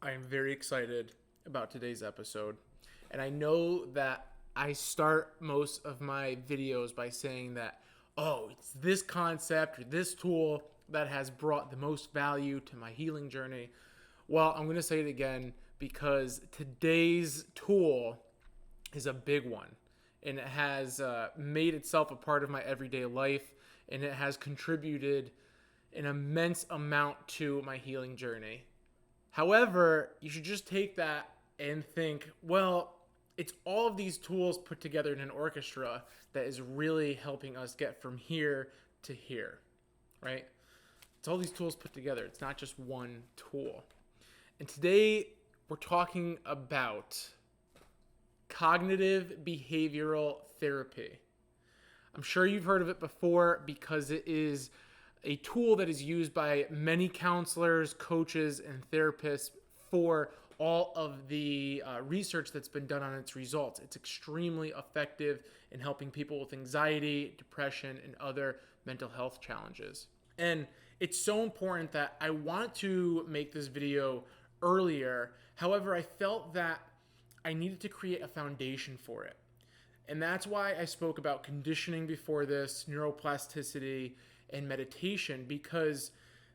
I am very excited about today's episode. And I know that I start most of my videos by saying that, oh, it's this concept or this tool that has brought the most value to my healing journey. Well, I'm going to say it again because today's tool is a big one. And it has made itself a part of my everyday life. And it has contributed an immense amount to my healing journey. However, you should just take that and think, well, it's all of these tools put together in an orchestra that is really helping us get from here to here, right? It's all these tools put together. It's not just one tool. And today we're talking about cognitive behavioral therapy. I'm sure you've heard of it before because it is a tool that is used by many counselors, coaches, and therapists for all of the research that's been done on its results. It's extremely effective in helping people with anxiety, depression, and other mental health challenges. And it's so important that I wanted to make this video earlier. However, I felt that I needed to create a foundation for it. And that's why I spoke about conditioning before this, neuroplasticity, and meditation, because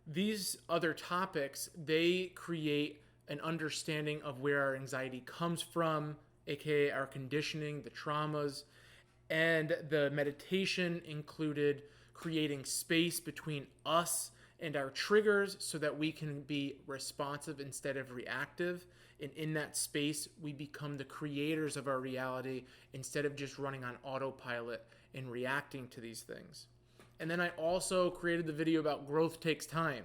these other topics, they create an understanding of where our anxiety comes from, aka our conditioning, the traumas, and the meditation included creating space between us and our triggers so that we can be responsive instead of reactive. And in that space, we become the creators of our reality instead of just running on autopilot and reacting to these things. And then I also created the video about growth takes time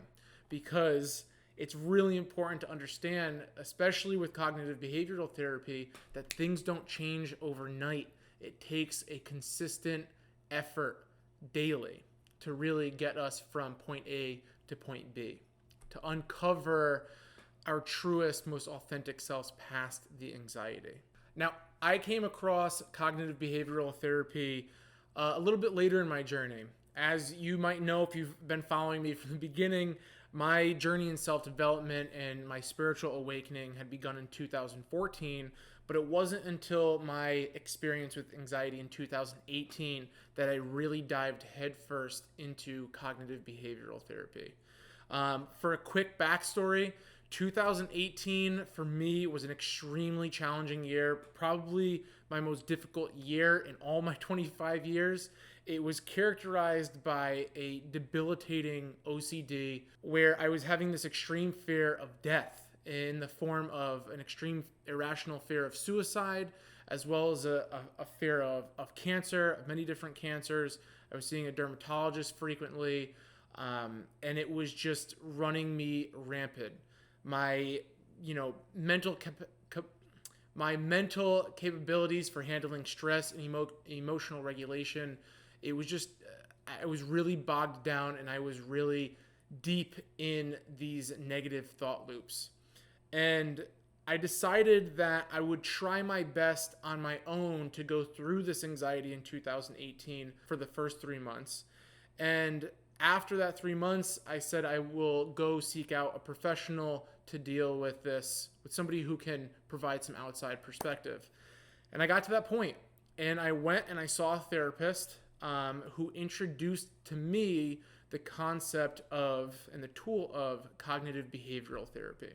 because it's really important to understand, especially with cognitive behavioral therapy, that things don't change overnight. It takes a consistent effort daily to really get us from point A to point B, to uncover our truest, most authentic selves past the anxiety. Now, I came across cognitive behavioral therapy a little bit later in my journey. As you might know, if you've been following me from the beginning, my journey in self-development and my spiritual awakening had begun in 2014, but it wasn't until my experience with anxiety in 2018 that I really dived headfirst into cognitive behavioral therapy. For a quick backstory, 2018 for me was an extremely challenging year, probably my most difficult year in all my 25 years. It was characterized by a debilitating OCD where I was having this extreme fear of death in the form of an extreme irrational fear of suicide, as well as a fear of cancer, of many different cancers. I was seeing a dermatologist frequently, and it was just running me rampant. My mental capabilities for handling stress and emotional regulation, it was just I was really bogged down and I was really deep in these negative thought loops. And I decided that I would try my best on my own to go through this anxiety in 2018 for the first 3 months. And after that 3 months, I said I will go seek out a professional to deal with this, with somebody who can provide some outside perspective. And I got to that point, and I went and I saw a therapist who introduced to me the concept of and the tool of cognitive behavioral therapy.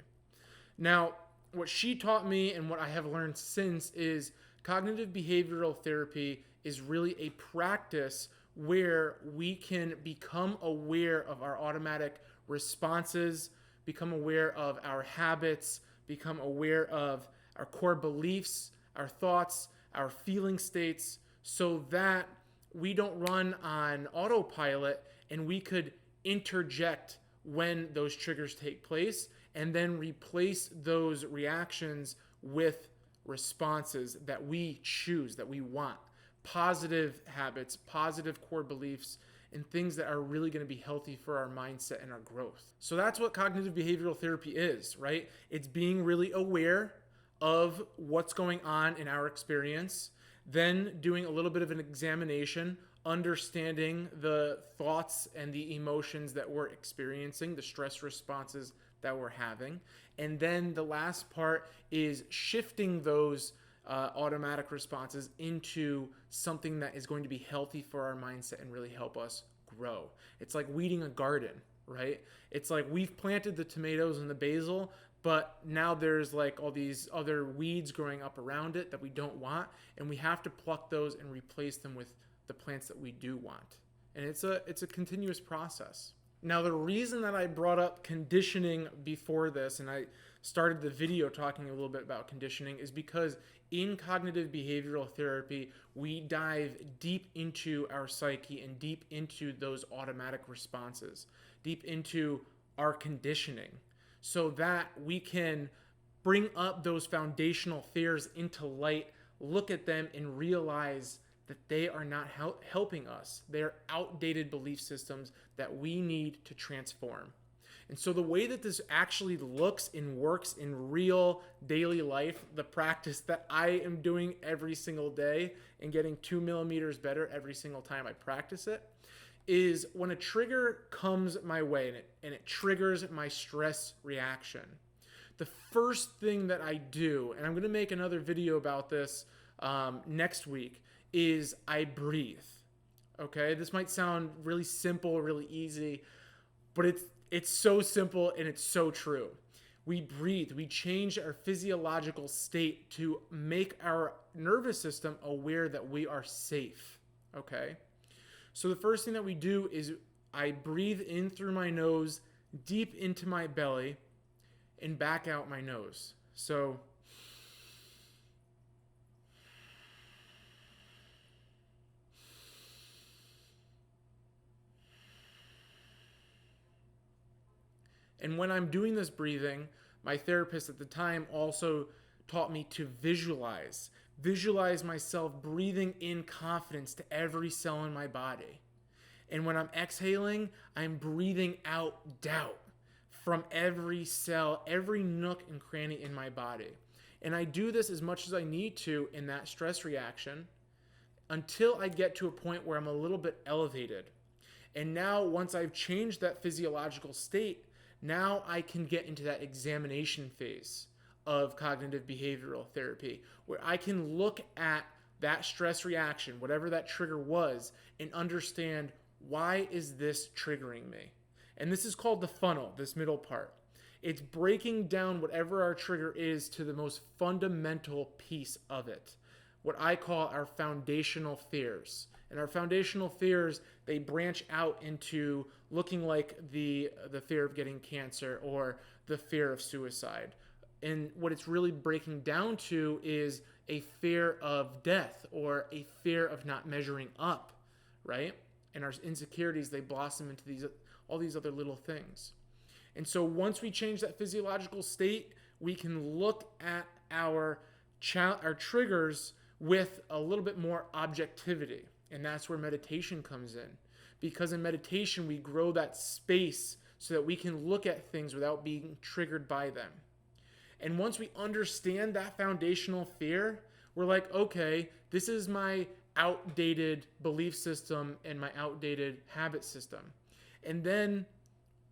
Now, what she taught me and what I have learned since is cognitive behavioral therapy is really a practice where we can become aware of our automatic responses, become aware of our habits, become aware of our core beliefs, our thoughts, our feeling states, so that we don't run on autopilot and we could interject when those triggers take place and then replace those reactions with responses that we choose, that we want. Positive habits, positive core beliefs, and things that are really going to be healthy for our mindset and our growth. So that's what cognitive behavioral therapy is, right? It's being really aware of what's going on in our experience, then doing a little bit of an examination, understanding the thoughts and the emotions that we're experiencing, the stress responses that we're having. And then the last part is shifting those automatic responses into something that is going to be healthy for our mindset and really help us grow. It's like weeding a garden, right? It's like we've planted the tomatoes and the basil, but now there's like all these other weeds growing up around it that we don't want, and we have to pluck those and replace them with the plants that we do want. And it's a continuous process. Now, the reason that I brought up conditioning before this, and I started the video talking a little bit about conditioning, is because in cognitive behavioral therapy, we dive deep into our psyche and deep into those automatic responses, deep into our conditioning, so that we can bring up those foundational fears into light, look at them, and realize that they are not helping us. They're outdated belief systems that we need to transform. And so the way that this actually looks and works in real daily life, the practice that I am doing every single day and getting 2 millimeters better every single time I practice it, is when a trigger comes my way and it triggers my stress reaction. The first thing that I do, and I'm going to make another video about this next week, is I breathe. Okay, this might sound really simple, really easy, but it's so simple and it's so true. We breathe. We change our physiological state to make our nervous system aware that we are safe. Okay, so the first thing that we do is I breathe in through my nose, deep into my belly, and back out my nose. So and when I'm doing this breathing, my therapist at the time also taught me to visualize myself breathing in confidence to every cell in my body. And when I'm exhaling, I'm breathing out doubt from every cell, every nook and cranny in my body. And I do this as much as I need to in that stress reaction until I get to a point where I'm a little bit elevated. And now, once I've changed that physiological state, now I can get into that examination phase of cognitive behavioral therapy, where I can look at that stress reaction, whatever that trigger was, and understand, why is this triggering me? And this is called the funnel, this middle part. It's breaking down whatever our trigger is to the most fundamental piece of it, what I call our foundational fears. And our foundational fears, they branch out into looking like the fear of getting cancer or the fear of suicide. And what it's really breaking down to is a fear of death or a fear of not measuring up, right? And our insecurities, they blossom into all these other little things. And so once we change that physiological state, we can look at our triggers with a little bit more objectivity. And that's where meditation comes in. Because in meditation, we grow that space so that we can look at things without being triggered by them. And once we understand that foundational fear, we're like, okay, this is my outdated belief system and my outdated habit system. And then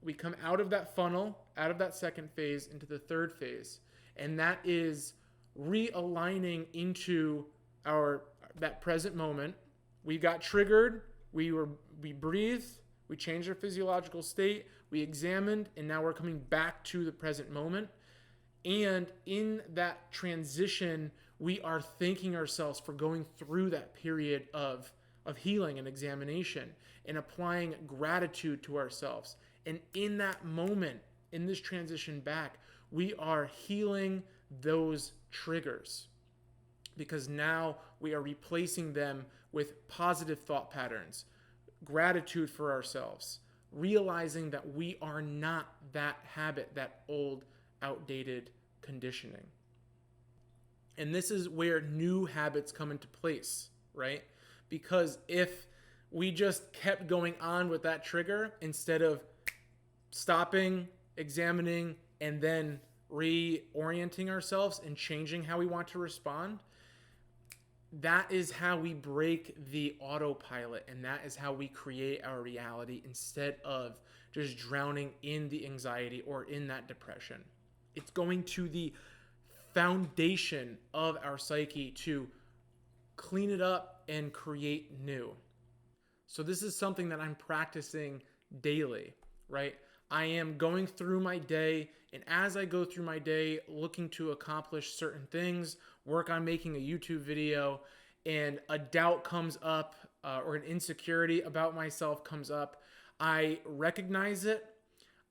we come out of that funnel, out of that second phase, into the third phase. And that is realigning into that present moment. We got triggered, we breathed, we changed our physiological state, we examined, and now we're coming back to the present moment. And in that transition, we are thanking ourselves for going through that period of healing and examination and applying gratitude to ourselves. And in that moment, in this transition back, we are healing those triggers, because now we are replacing them with positive thought patterns, gratitude for ourselves, realizing that we are not that habit, that old, outdated conditioning. And this is where new habits come into place, right? Because if we just kept going on with that trigger instead of stopping, examining, and then reorienting ourselves and changing how we want to respond, that is how we break the autopilot, and that is how we create our reality instead of just drowning in the anxiety or in that depression. It's going to the foundation of our psyche to clean it up and create new. So this is something that I'm practicing daily, right? I am going through my day, and as I go through my day looking to accomplish certain things, work on making a YouTube video, and a doubt comes up or an insecurity about myself comes up, I recognize it,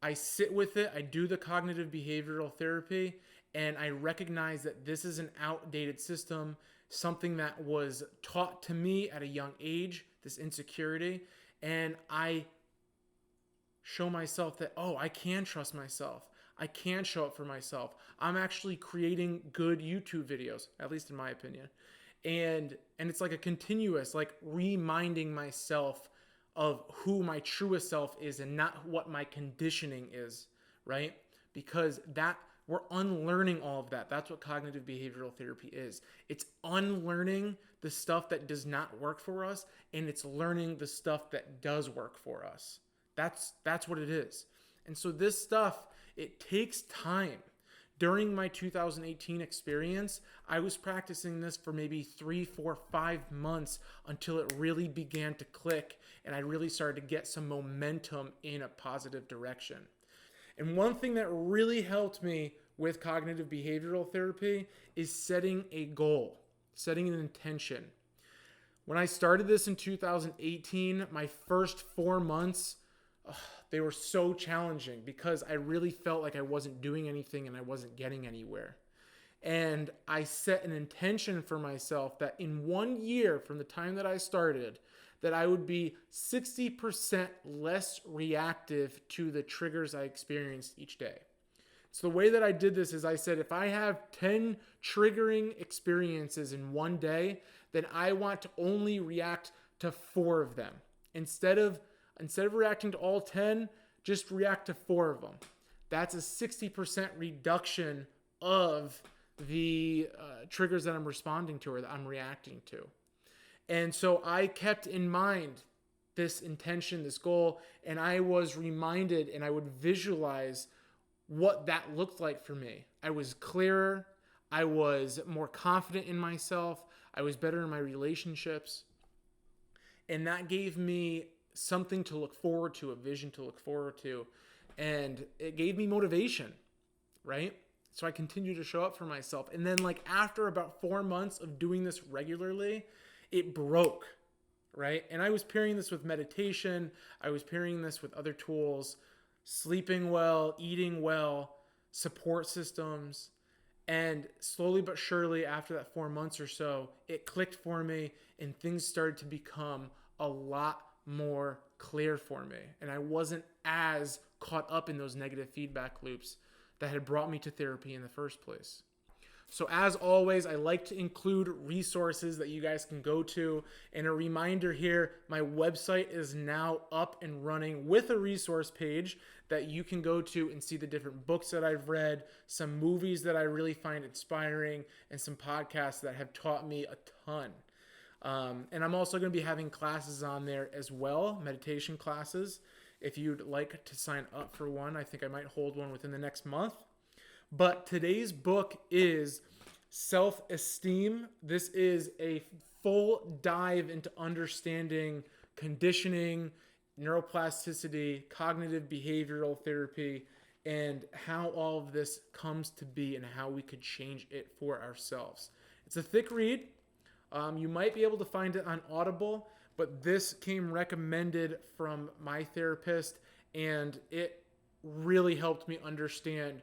I sit with it, I do the cognitive behavioral therapy, and I recognize that this is an outdated system, something that was taught to me at a young age, this insecurity, and I show myself that, oh, I can trust myself. I can show up for myself. I'm actually creating good YouTube videos, at least in my opinion. And it's like a continuous, like reminding myself of who my truest self is and not what my conditioning is, right? Because that we're unlearning all of that. That's what cognitive behavioral therapy is. It's unlearning the stuff that does not work for us, and it's learning the stuff that does work for us. That's what it is. And so this stuff, it takes time. During my 2018 experience, I was practicing this for maybe 3, 4, 5 months until it really began to click and I really started to get some momentum in a positive direction. And one thing that really helped me with cognitive behavioral therapy is setting a goal, setting an intention. When I started this in 2018, my first 4 months, they were so challenging because I really felt like I wasn't doing anything and I wasn't getting anywhere. And I set an intention for myself that in 1 year from the time that I started, that I would be 60% less reactive to the triggers I experienced each day. So the way that I did this is I said, if I have 10 triggering experiences in one day, then I want to only react to 4 of them. Instead of reacting to all 10, just react to 4 of them. That's a 60% reduction of the triggers that I'm responding to or that I'm reacting to. And so I kept in mind this intention, this goal, and I was reminded and I would visualize what that looked like for me. I was clearer. I was more confident in myself. I was better in my relationships. And that gave me something to look forward to, a vision to look forward to. And it gave me motivation, right? So I continued to show up for myself. And then like after about 4 months of doing this regularly, it broke, right? And I was pairing this with meditation. I was pairing this with other tools, sleeping well, eating well, support systems. And slowly but surely after that 4 months or so, it clicked for me and things started to become a lot more clear for me. And I wasn't as caught up in those negative feedback loops that had brought me to therapy in the first place. So as always, I like to include resources that you guys can go to. And a reminder here, my website is now up and running with a resource page that you can go to and see the different books that I've read, some movies that I really find inspiring, and some podcasts that have taught me a ton. And I'm also going to be having classes on there as well, meditation classes. If you'd like to sign up for one, I think I might hold one within the next month. But today's book is Self-Esteem. This is a full dive into understanding conditioning, neuroplasticity, cognitive behavioral therapy, and how all of this comes to be and how we could change it for ourselves. It's a thick read. You might be able to find it on Audible, but this came recommended from my therapist, and it really helped me understand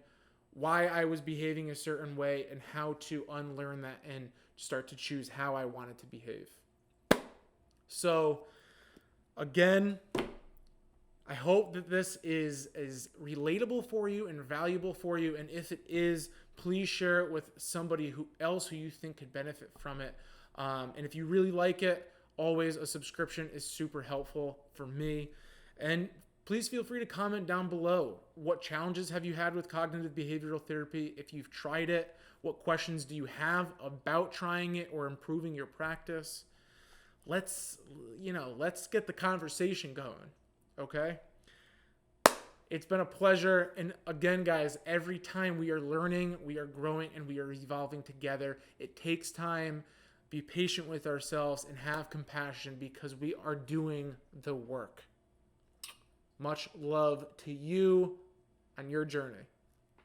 why I was behaving a certain way and how to unlearn that and start to choose how I wanted to behave. So, again, I hope that this is relatable for you and valuable for you. And if it is, please share it with somebody else who you think could benefit from it. And if you really like it, always a subscription is super helpful for me. And Please feel free to comment down below. What challenges have you had with cognitive behavioral therapy? If you've tried it, what questions do you have about trying it or improving your practice? Let's get the conversation going, okay? It's been a pleasure. And again, guys, every time we are learning, we are growing, and we are evolving together. It takes time. Be patient with ourselves and have compassion because we are doing the work. Much love to you on your journey.